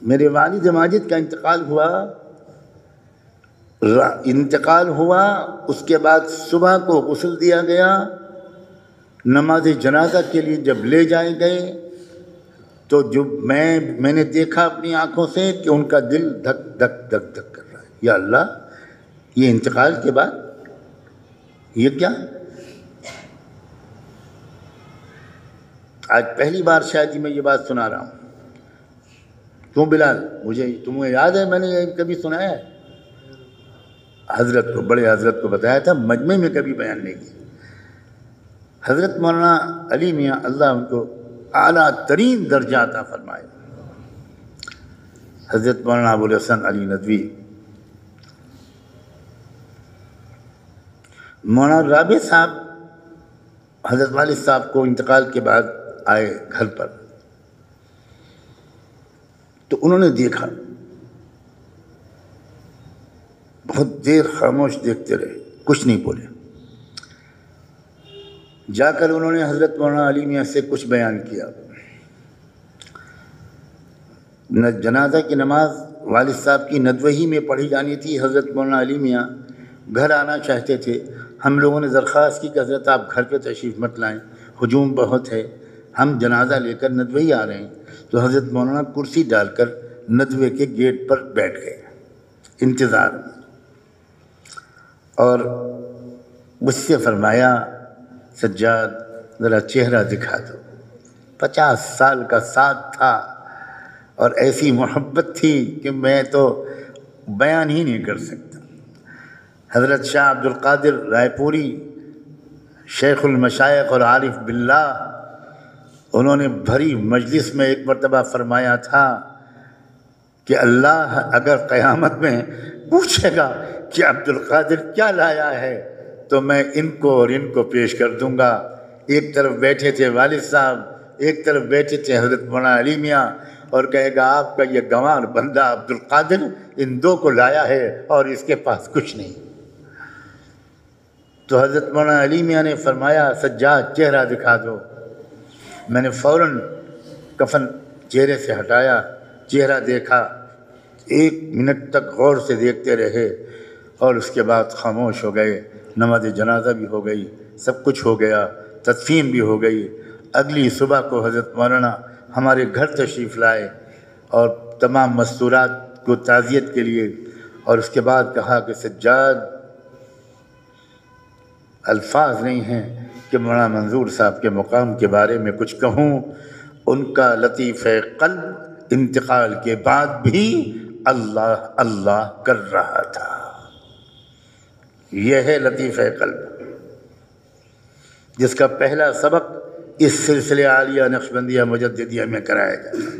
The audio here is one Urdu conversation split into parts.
میرے والد ماجد کا انتقال ہوا، اس کے بعد صبح کو غسل دیا گیا، نماز جنازہ کے لیے جب لے جائے گئے تو جو میں نے دیکھا اپنی آنکھوں سے کہ ان کا دل دھک دھک دھک دھک کر رہا ہے۔ یا اللہ، یہ انتقال کے بعد یہ کیا؟ آج پہلی بار شاید میں یہ بات سنا رہا ہوں۔ کیوں بلال، تمہیں یاد ہے میں نے یہ کبھی سنایا ہے؟ حضرت کو، بڑے حضرت کو بتایا تھا، مجمع میں کبھی بیان نہیں کیا۔ حضرت مولانا علی میاں اللہ ان کو اعلیٰ ترین درجہ عطا فرمائے، حضرت مولانا ابوالحسن علی ندوی، مولانا رابع صاحب حضرت والد صاحب کو انتقال کے بعد آئے گھر پر، تو انہوں نے دیکھا، بہت دیر خاموش دیکھتے رہے، کچھ نہیں بولے۔ جا کر انہوں نے حضرت مولانا علی میاں سے کچھ بیان کیا۔ جنازہ کی نماز والد صاحب کی ندوہی میں پڑھی جانی تھی، حضرت مولانا علی میاں گھر آنا چاہتے تھے۔ ہم لوگوں نے درخواست کی کہ حضرت آپ گھر پہ تشریف مت لائیں، ہجوم بہت ہے، ہم جنازہ لے کر ندوہی آ رہے ہیں۔ تو حضرت مولانا کرسی ڈال کر ندوے کے گیٹ پر بیٹھ گئے انتظار میں، اور مجھ سے فرمایا سجاد ذرا چہرہ دکھا دو۔ 50 سال کا ساتھ تھا اور ایسی محبت تھی کہ میں تو بیان ہی نہیں کر سکتا۔ حضرت شاہ عبد القادر رائے پوری، شیخ المشائخ اور عارف باللہ، انہوں نے بھری مجلس میں ایک مرتبہ فرمایا تھا کہ اللہ اگر قیامت میں پوچھے گا کہ عبد القادر کیا لایا ہے تو میں ان کو اور ان کو پیش کر دوں گا۔ ایک طرف بیٹھے تھے والد صاحب، ایک طرف بیٹھے تھے حضرت مولانا علی میاں، اور کہے گا آپ کا یہ گنوار بندہ عبد القادر ان دو کو لایا ہے اور اس کے پاس کچھ نہیں۔ تو حضرت مولانا علی میاں نے فرمایا سجاد چہرہ دکھا دو۔ میں نے فوراً کفن چہرے سے ہٹایا، چہرہ دیکھا، 1 منٹ تک غور سے دیکھتے رہے، اور اس کے بعد خاموش ہو گئے۔ نماز جنازہ بھی ہو گئی، سب کچھ ہو گیا، تدفین بھی ہو گئی۔ اگلی صبح کو حضرت مولانا ہمارے گھر تشریف لائے اور تمام مستورات کو تعزیت کے لیے، اور اس کے بعد کہا کہ سجاد الفاظ نہیں ہیں کہ مولانا منظور صاحب کے مقام کے بارے میں کچھ کہوں۔ ان کا لطیف قلب انتقال کے بعد بھی اللہ اللہ کر رہا تھا۔ یہ ہے لطیف قلب، جس کا پہلا سبق اس سلسلے عالیہ نقشبندیہ مجددیہ میں کرایا جاتا ہے۔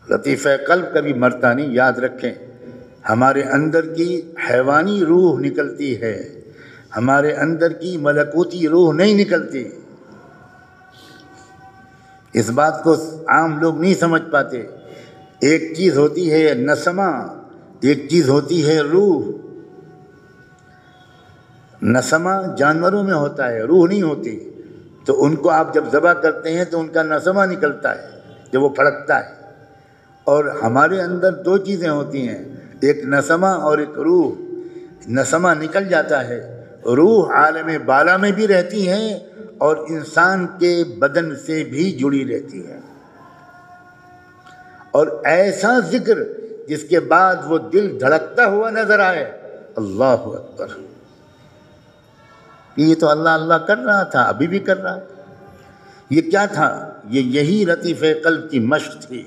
لطیف قلب کبھی مرتا نہیں، یاد رکھیں۔ ہمارے اندر کی حیوانی روح نکلتی ہے، ہمارے اندر کی ملکوتی روح نہیں نکلتی۔ اس بات کو عام لوگ نہیں سمجھ پاتے۔ ایک چیز ہوتی ہے نسمہ، ایک چیز ہوتی ہے روح۔ نسمہ جانوروں میں ہوتا ہے، روح نہیں ہوتی۔ تو ان کو آپ جب ذبح کرتے ہیں تو ان کا نسمہ نکلتا ہے جب وہ پھڑکتا ہے، اور ہمارے اندر 2 چیزیں ہوتی ہیں، ایک نسمہ اور ایک روح۔ نسمہ نکل جاتا ہے، روح عالم بالا میں بھی رہتی ہے اور انسان کے بدن سے بھی جڑی رہتی ہے، اور ایسا ذکر جس کے بعد وہ دل دھڑکتا ہوا نظر آئے، اللہ اکبر، یہ تو اللہ اللہ کر رہا تھا، ابھی بھی کر رہا ہے۔ یہ کیا تھا؟ یہی لطیف قلب کی مشق تھی۔